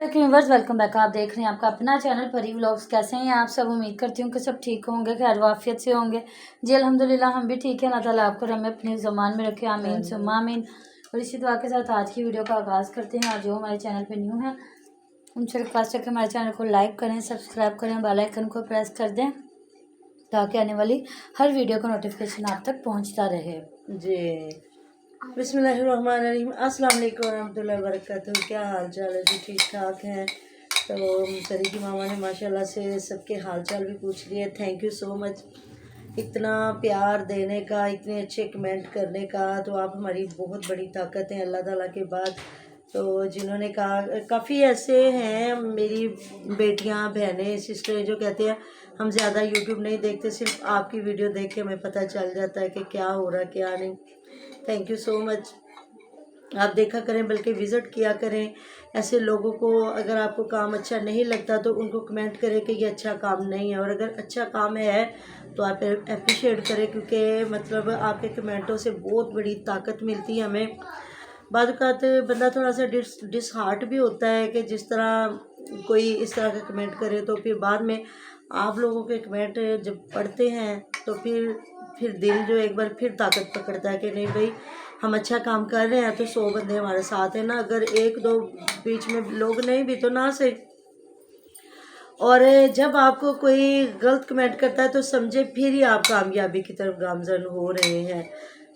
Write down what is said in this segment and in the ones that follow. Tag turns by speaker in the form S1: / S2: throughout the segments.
S1: Viewers welcome back. आप देख रहे हैं आपका अपना चैनल परी व्लॉग्स। कैसे हैं आप सब? उम्मीद करती हूँ कि सब ठीक होंगे, खैर वाफियत से होंगे जी। अल्हम्दुलिल्लाह हम भी ठीक है। अल्लाह ताला आपको हमें अपने ज़मान में रखे, आमीन सुम्मा आमीन। और इसी दुआ के साथ आज की वीडियो का आगाज़ करते हैं। और जो हमारे चैनल पर न्यू है उनसे रिक्वेस्ट है कि हमारे चैनल को लाइक करें, सब्सक्राइब करें, बेल आइकन को प्रेस कर दें ताकि आने वाली हर वीडियो का नोटिफिकेशन आप तक पहुँचता रहे
S2: जी। बिस्मिल्लाहिर्रहमानिर्रहीम। अस्सलाम वालेकुम रहमतुल्लाहि व बरकातुहू। क्या हाल चाल है जी? ठीक ठाक हैं? तो परी की मामा ने माशाल्लाह से सबके हाल चाल भी पूछ लिए। थैंक यू सो मच इतना प्यार देने का, इतने अच्छे कमेंट करने का। तो आप हमारी बहुत बड़ी ताकत हैं अल्लाह ताला के बाद। तो जिन्होंने कहा, काफ़ी ऐसे हैं मेरी बेटियां, बहनें, सिस्टर जो कहते हैं हम ज़्यादा यूट्यूब नहीं देखते, सिर्फ आपकी वीडियो देख के हमें पता चल जाता है कि क्या हो रहा है क्या नहीं। Thank you so much. आप देखा करें, बल्कि विज़िट किया करें ऐसे लोगों को। अगर आपको काम अच्छा नहीं लगता तो उनको कमेंट करें कि ये अच्छा काम नहीं है, और अगर अच्छा काम है तो आप अप्रिशिएट करें, क्योंकि मतलब आपके कमेंटों से बहुत बड़ी ताकत मिलती है हमें। बाद वक़्त बंदा थोड़ा सा डिसहार्ट भी होता है कि जिस तरह कोई इस तरह का कमेंट करे, तो फिर बाद में आप लोगों के कमेंट जब पढ़ते हैं तो फिर दिल जो एक बार फिर ताकत पकड़ता है कि नहीं भाई, हम अच्छा काम कर रहे हैं तो 100 बंदे हमारे साथ हैं ना। अगर एक दो बीच में लोग नहीं भी तो ना सही। और जब आपको कोई गलत कमेंट करता है तो समझे फिर ही आप कामयाबी की तरफ गामजन हो रहे हैं।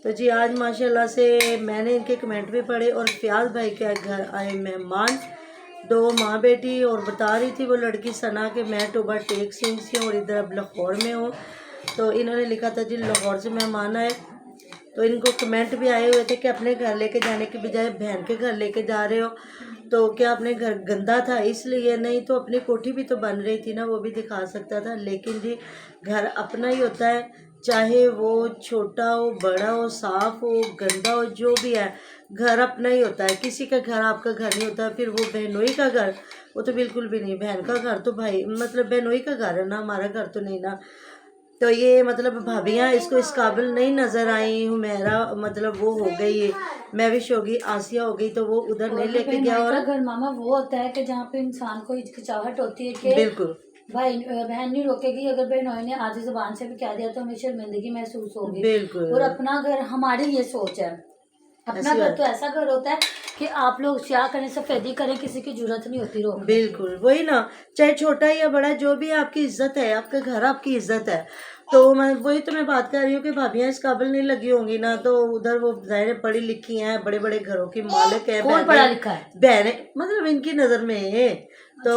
S2: तो जी आज माशाल्लाह से मैंने इनके कमेंट भी पढ़े, और फयाज भाई के घर आए मेहमान, दो माँ बेटी, और बता रही थी वो लड़की सना कि मैं टोबा टेक सिंह से हूँ और इधर अब लाहौर में हूँ। तो इन्होंने लिखा था जी लाहौर से मेहमान आए। तो इनको कमेंट भी आए हुए थे कि अपने घर लेके जाने के बजाय बहन के घर लेके जा रहे हो, तो क्या अपने घर गंदा था इसलिए? नहीं तो अपनी कोठी भी तो बन रही थी ना, वो भी दिखा सकता था। लेकिन जी घर अपना ही होता है, चाहे वो छोटा हो, बड़ा हो, साफ हो, गंदा हो, जो भी है घर अपना ही होता है। किसी का घर आपका घर नहीं होता। फिर वो बहनोई का घर, वो तो बिल्कुल भी नहीं। बहन का घर तो भाई मतलब बहनोई का घर है ना, हमारा घर तो नहीं ना। तो ये मतलब भाभियाँ इसको इस काबिल नहीं नज़र आई। हुमैरा मतलब वो हो गई, महविश हो गई, आसिया हो गई, तो वो उधर नहीं लेके गया। और
S1: घर मामा वो होता है कि जहाँ पे इंसान को हिचकिचाहट होती है कि
S2: बिल्कुल
S1: भाई बहन नहीं रोकेगी, अगर बहनोई ने आधी जुबान से भी कह दिया तो हमें शर्मिंदगी महसूस होगी।
S2: बिल्कुल।
S1: और अपना घर, हमारी ये सोच है, अपना घर तो ऐसा घर होता है कि आप लोग क्या करें, सफेदी करें, किसी की जरूरत नहीं होती रोकने की।
S2: बिल्कुल वही ना, चाहे छोटा या बड़ा जो भी, आपकी इज्जत है, आपका घर आपकी इज्जत है। तो मैं वही तो मैं बात कर रही हूँ कि भाभियाँ इस काबिल नहीं लगी होंगी ना, तो उधर वो ज़ाहिर पढ़ी लिखी हैं, बड़े बड़े घरों की मालिक है,
S1: कौन पढ़ा लिखा है?
S2: बहनें मतलब इनकी नज़र में तो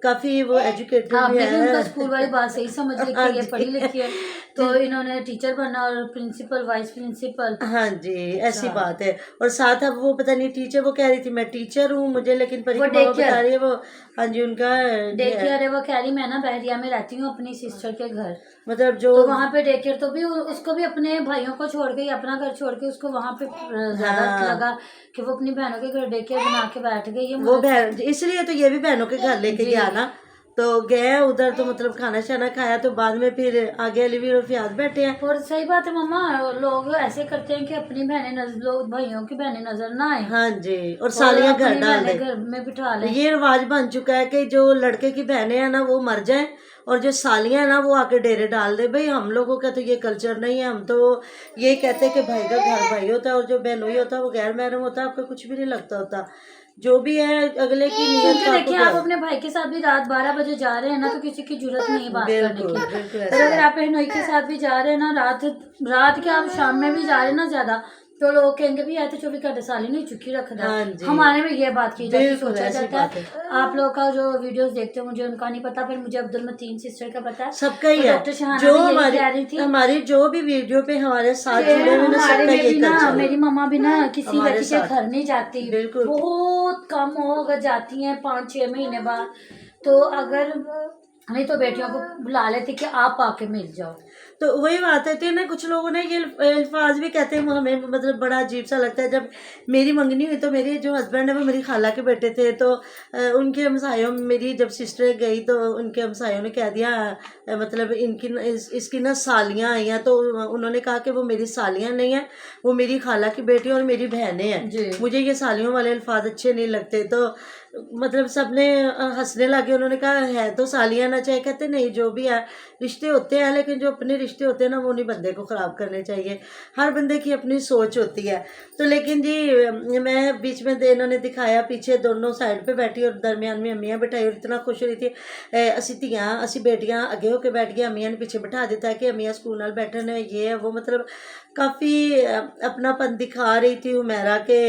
S2: काफ़ी वो एजुकेटेड भी है।
S1: उनका स्कूल वाली बात सही समझ ली कि ये पढ़ी लिखी है, तो इन्होंने टीचर बनना और प्रिंसिपल, वाइस प्रिंसिपल।
S2: हाँ जी, ऐसी बात है। और साथ अब वो पता नहीं टीचर, वो कह रही थी मैं टीचर हूँ मुझे, लेकिन परी की मामा बता रही है वो, हाँ जी उनका
S1: डे केयर है। वो कह रही मैं ना बहरिया में रहती हूँ अपनी सिस्टर के घर,
S2: मतलब जो
S1: तो वहाँ पे डे केयर, तो भी उसको भी अपने भाइयों को छोड़ के, अपना घर छोड़ के उसको वहाँ पे ज्यादा लगा कि वो अपनी बहनों के घर डे केयर बना के बैठ गई है।
S2: वो बहन इसलिए तो ये भी बहनों के घर लेके गया ना, तो गए उधर तो मतलब खाना शाना खाया, तो बाद में फिर आगे अलीवीर और फयाज बैठे हैं।
S1: और सही बात है मामा, लोग ऐसे करते हैं कि अपनी बहनें नजर, लोग भाइयों की बहनें नजर ना आए।
S2: हाँ जी, और सालियां घर डाल दे,
S1: घर में बिठा लें।
S2: ये रिवाज बन चुका है कि जो लड़के की बहनें हैं ना वो मर जाएं, और जो सालियां हैं ना वो आके डेरे डाल दे। भाई हम लोगों का तो ये कल्चर नहीं है। हम तो ये कहते हैं कि भाई का घर भाई होता है, और जो बहनोई होता है वो गैर महरम होता है, आपका कुछ भी नहीं लगता होता। जो भी है अगले की नीयत का।
S1: देखिए आप अपने भाई के साथ भी रात 12 बजे जा रहे हैं ना, तो किसी की जरूरत नहीं बात करने की। और अगर आप बहनोई के साथ भी जा रहे हैं ना, रात के आप शाम में भी जा रहे हैं ना ज्यादा, तो लोग कहेंगे भी आए तो 24 घंटे साली नहीं चुकी रखना। हमारे में ये बात की जाती, सोचा जाता है। आप लोग का जो वीडियोस देखते हो मुझे उनका नहीं पता, पर मुझे अब्दुल मतीन सिस्टर का पता है, सबका ही है। डॉक्टर शहाना जो
S2: हमारी जो भी वीडियो पे हमारे साथ जुड़े हुए ना, सबका ये कल्चर है।
S1: मेरी मम्मा भी ना किसी लड़की के घर नहीं जाती, बहुत कम हो, अगर जाती हैं 5-6 महीने बाद, तो अगर नहीं तो बेटियों को बुला लेते कि आप आके मिल जाओ।
S2: तो वही बात है। तो ना कुछ लोगों ने ये अल्फाज भी कहते हैं, हमें मतलब बड़ा अजीब सा लगता है। जब मेरी मंगनी हुई तो मेरे जो हस्बैंड है वो मेरी खाला के बेटे थे, तो उनके हमसायों, मेरी जब सिस्टर गई तो उनके हमसायों ने कह दिया मतलब इनकी इसकी ना सालियाँ आई हैं, तो उन्होंने कहा कि वो मेरी सालियाँ नहीं हैं, वो मेरी खाला की बेटी और मेरी बहनें हैं। मुझे ये सालियों वाले अल्फाज अच्छे नहीं लगते। तो मतलब सबने हंसने लगे। उन्होंने कहा है तो सालियाँ ना चाहे, कहते नहीं जो भी है रिश्ते होते हैं, लेकिन जो अपने रिश्ते होते हैं ना वो नहीं बंदे को ख़राब करने चाहिए। हर बंदे की अपनी सोच होती है। तो लेकिन जी मैं बीच में इन्होंने दिखाया पीछे दोनों साइड पे बैठी और दरमियान में अम्मियाँ बैठाई, और इतना खुश हो रही थी। असी धियाँ असी बेटियाँ अगे होके बैठ गई, अम्मियाँ ने पीछे बैठा दिता है कि अम्मियाँ स्कूल नाल बैठन, ये है वो, मतलब काफ़ी अपनापन दिखा रही थी हुमैरा के।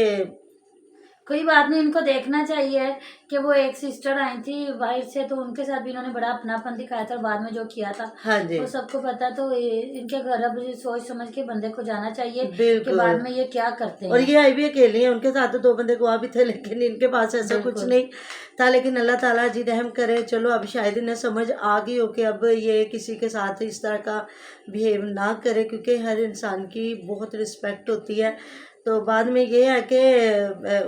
S1: कोई बात नहीं, इनको देखना चाहिए कि वो एक सिस्टर आई थी बाहर से, तो उनके साथ भी इन्होंने बड़ा अपनापन दिखाया था, और बाद में जो किया था
S2: हाँ जी
S1: वो सबको पता। तो इनके घर अब सोच समझ के बंदे को जाना चाहिए कि
S2: बिल्कुल।
S1: बाद में ये क्या करते
S2: और
S1: हैं।
S2: ये आई भी अकेली है, उनके साथ तो 2 बंदे गुआ भी थे, लेकिन इनके पास ऐसा कुछ
S1: बिल्कुल।
S2: नहीं था। लेकिन अल्लाह ताला जी रहम करे, चलो अब शायद इन्हें समझ आ गई हो कि अब ये किसी के साथ इस तरह का बिहेव ना करे, क्योंकि हर इंसान की बहुत रिस्पेक्ट होती है। तो बाद में ये है कि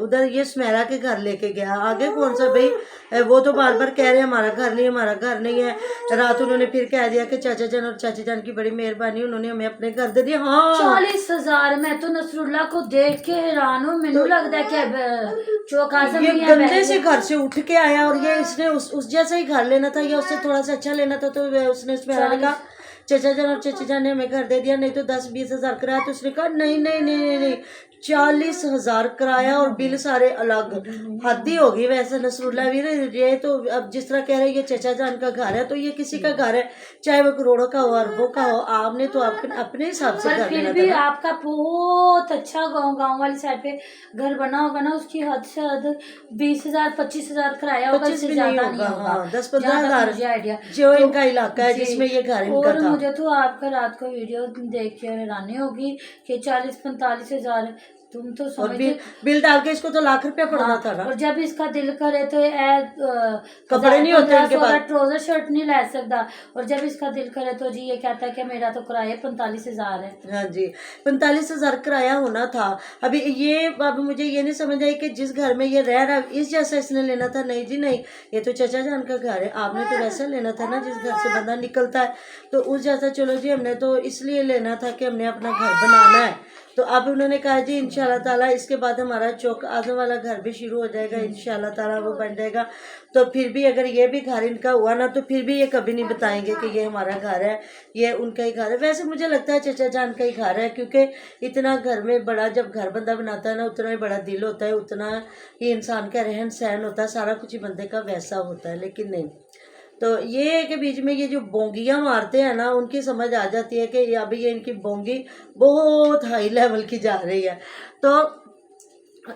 S2: उधर ये सुमेरा के घर लेके गया, आगे कौन सा भाई, वो तो बार बार कह रहे हैं हमारा घर नहीं, हमारा घर नहीं है। रात उन्होंने फिर कह दिया कि चाचा जान और चाची जान की बड़ी मेहरबानी, उन्होंने हमें अपने घर दे दिया। हाँ
S1: 40,000। मैं तो नसरुल्ला को देख के हैरान हूँ, मैंने लगता है कि चौक आजम
S2: ये
S1: नहीं है,
S2: गंदे से घर से उठ के आया, और ये इसने उस जैसा ही घर लेना था या उससे थोड़ा सा अच्छा लेना था। तो उसने सुमेरा ने कहा चाचा जान और चाची जान ने हमें घर दे दिया, नहीं तो 10-20 हज़ार किराया। तो उसने कहा नहीं नहीं नहीं नहीं नहीं, 40,000 किराया और बिल सारे अलग। हद ही होगी वैसे नसरुल्ला वीर, ये तो अब जिस तरह कह रहे हैं ये चाचा जान का घर है, तो ये किसी का घर है, चाहे वो करोड़ों का हो अरबों का हो, आपने तो अपने हिसाब से
S1: पर
S2: घर
S1: फिर
S2: लेना
S1: भी
S2: था ना।
S1: आपका बहुत अच्छा गांव वाली साइड पे घर बना होगा ना, उसकी हद से हद 20,000 25,000 किराया होगा,
S2: 25
S1: इससे
S2: भी नहीं
S1: ज्यादा
S2: होगा,
S1: नहीं होगा।
S2: हाँ 10-15
S1: जहाँ तक
S2: हज़ार
S1: मुझे आइडिया
S2: जो
S1: तो
S2: इनका इलाका है
S1: जी।
S2: जिसमें ये घर इनका
S1: और
S2: था।
S1: मुझे तो आपका रात को वीडियो देख के हैरानी होगी कि 40-45 हज़ार, तुम तो
S2: और
S1: समझते।
S2: बिल डाल के इसको तो लाख रुपया पड़ना
S1: हाँ,
S2: था ना।
S1: और जब इसका दिल करे तो
S2: कपड़े नहीं होते इनके पास।
S1: ट्राउजर शर्ट नहीं ले सकता, और जब इसका दिल करे तो जी ये कहता है कि मेरा तो किराया 45,000 है।
S2: हाँ जी 45,000 किराया होना था। अभी ये अब मुझे ये नहीं समझ आई कि जिस घर में ये रह रहा है इस जैसा इसने लेना था। नहीं जी नहीं, ये तो चाचा जान का घर है, आपने तो वैसा लेना था ना जिस घर से बंदा निकलता है, तो उस जैसा। चलो जी हमने तो इसलिए लेना था कि हमने अपना घर बनाना है। तो अब उन्होंने कहा जी इंशाल्लाह ताला इसके बाद हमारा चौक आजम वाला घर भी शुरू हो जाएगा, इंशाल्लाह ताला वो बन जाएगा। तो फिर भी अगर ये भी घर इनका हुआ ना, तो फिर भी ये कभी नहीं बताएंगे कि ये हमारा घर है, ये उनका ही घर है। वैसे मुझे लगता है चाचा जान का ही घर है, क्योंकि इतना घर में बड़ा जब घर बंदा बनाता है ना, उतना ही बड़ा दिल होता है, उतना ही इंसान का रहन सहन होता है, सारा कुछ ही बंदे का वैसा होता है। लेकिन नहीं, तो ये है कि बीच में ये जो बोंगियाँ मारते हैं ना, उनकी समझ आ जाती है कि अभी ये इनकी बोंगी बहुत हाई लेवल की जा रही है। तो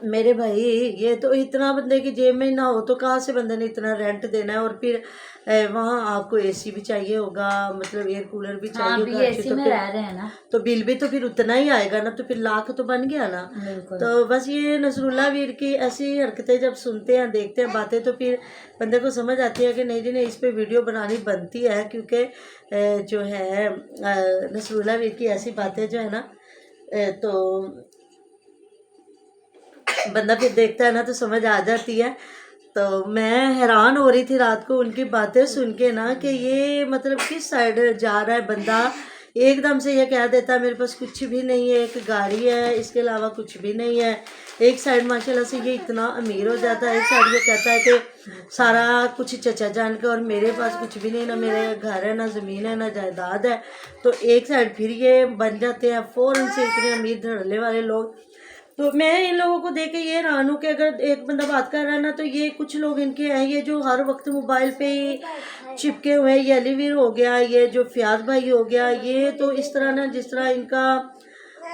S2: मेरे भाई ये तो इतना बंदे की जेब में ना हो तो कहाँ से बंदे ने इतना रेंट देना है, और फिर वहाँ आपको एसी भी चाहिए होगा, मतलब एयर कूलर भी चाहिए
S1: हाँ,
S2: होगा।
S1: एसी
S2: तो
S1: में
S2: फिर
S1: रह रहे हैं ना,
S2: तो बिल भी तो फिर उतना ही आएगा ना, तो फिर लाख तो बन गया ना।
S1: बिल्कुल।
S2: तो बस ये नसरुल्ला वीर की ऐसी हरकतें जब सुनते हैं देखते हैं बातें, तो फिर बंदे को समझ आती है कि नहीं जी नहीं, इस पे वीडियो बनानी बनती है, क्योंकि जो है नसरुल्ला वीर की ऐसी बातें जो है ना, तो बंदा फिर देखता है ना तो समझ आ जाती है। तो मैं हैरान हो रही थी रात को उनकी बातें सुन के ना, कि ये मतलब किस साइड जा रहा है बंदा। एकदम से ये कह देता है मेरे पास कुछ भी नहीं है, एक गाड़ी है, इसके अलावा कुछ भी नहीं है। एक साइड माशाल्लाह से ये इतना अमीर हो जाता है, एक साइड ये कहता है कि सारा कुछ चचा जान का और मेरे पास कुछ भी नहीं, ना मेरे घर है, ना ज़मीन है, ना जायदाद है। तो एक साइड फिर ये बन जाते हैं फ़ौरन से इतने अमीर धड़ल्ले वाले लोग। तो मैं इन लोगों को देख के ये हैरान हूँ कि अगर एक बंदा बात कर रहा है ना, तो ये कुछ लोग इनके हैं ये जो हर वक्त मोबाइल पे ही चिपके हुए हैं। ये अलीवीर हो गया, ये जो फयाज भाई हो गया, ये तो इस तरह ना जिस तरह इनका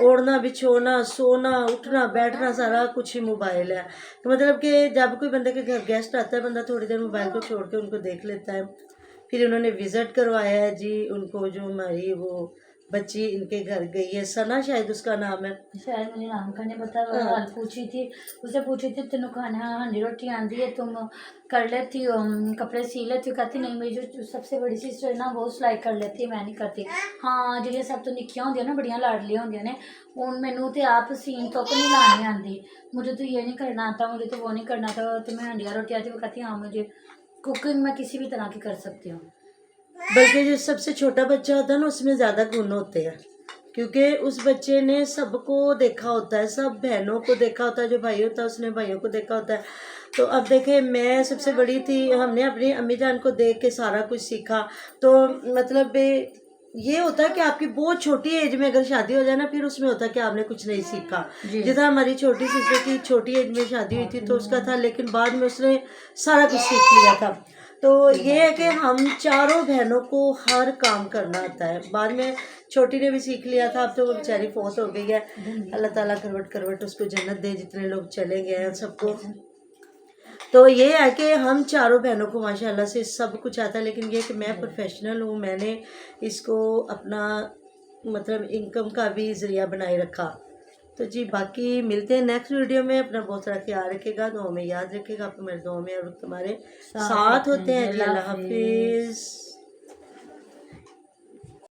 S2: ओढ़ना बिछोना सोना उठना बैठना सारा कुछ ही मोबाइल है। तो मतलब कि जब कोई बंदे के घर गेस्ट आता है, बंदा थोड़ी देर मोबाइल को छोड़ के उनको देख लेता है। फिर उन्होंने विज़िट करवाया है जी उनको, जो हमारी वो बच्ची इनके घर गई है, सना शायद उसका नाम है।
S1: शायद मुझे नाम का नहीं पता। हाल पूछी थी, उससे पूछी थी तेन खाना हांडी रोटी आंदी है, तुम कर लेती हो, कपड़े सी लेती हो? कहती नहीं, मेरी जो सबसे बड़ी सिस्टर है ना वो सिलाई कर लेती है, मैं नहीं करती। हाँ ਜਿਹੜੀਆਂ सब तो निक्कियां होंदियां ना, बड़ियां लाडलियां होंदियां ने, ਹੁਣ ਮੈਨੂੰ ਤੇ आप सीन तो नहीं लानी आती, मुझे तो ये नहीं करना आता, मुझे तो वो नहीं करना आता, तुम्हें हंडिया रोटी आती? वो कहती हाँ मुझे कुकिंग मैं किसी भी तरह की कर सकती हूँ।
S2: बल्कि जो सबसे छोटा बच्चा होता है ना उसमें ज़्यादा गुण होते हैं, क्योंकि उस बच्चे ने सबको देखा होता है, सब बहनों को देखा होता है, जो भाई होता है उसने भाइयों को देखा होता है। तो अब देखें, मैं सबसे बड़ी थी, हमने अपनी अम्मी जान को देख के सारा कुछ सीखा। तो मतलब ये होता है कि आपकी बहुत छोटी एज में अगर शादी हो जाए ना, फिर उसमें होता है कि आपने कुछ नहीं सीखा। जितना हमारी छोटी सिस्टर की छोटी एज में शादी हुई थी तो उसका था, लेकिन बाद में उसने सारा कुछ सीख लिया था। तो ये है कि हम चारों बहनों को हर काम करना आता है। बाद में छोटी ने भी सीख लिया था, अब तो वो बेचारी फौत हो गई है। अल्लाह ताला करवट करवट उसको जन्नत दे, जितने लोग चले गए हैं सबको। तो ये है कि हम चारों बहनों को माशाल्लाह से सब कुछ आता है, लेकिन ये कि मैं प्रोफेशनल हूँ, मैंने इसको अपना मतलब इनकम का भी ज़रिया बनाए रखा। तो जी बाकी मिलते हैं नेक्स्ट वीडियो में। अपना बहुत सारा ख्याल रखेगा, दुआ में याद रखेगा, आप हमारे दुआ में और तुम्हारे साथ होते हैं जी। अल्लाह हाफिज़।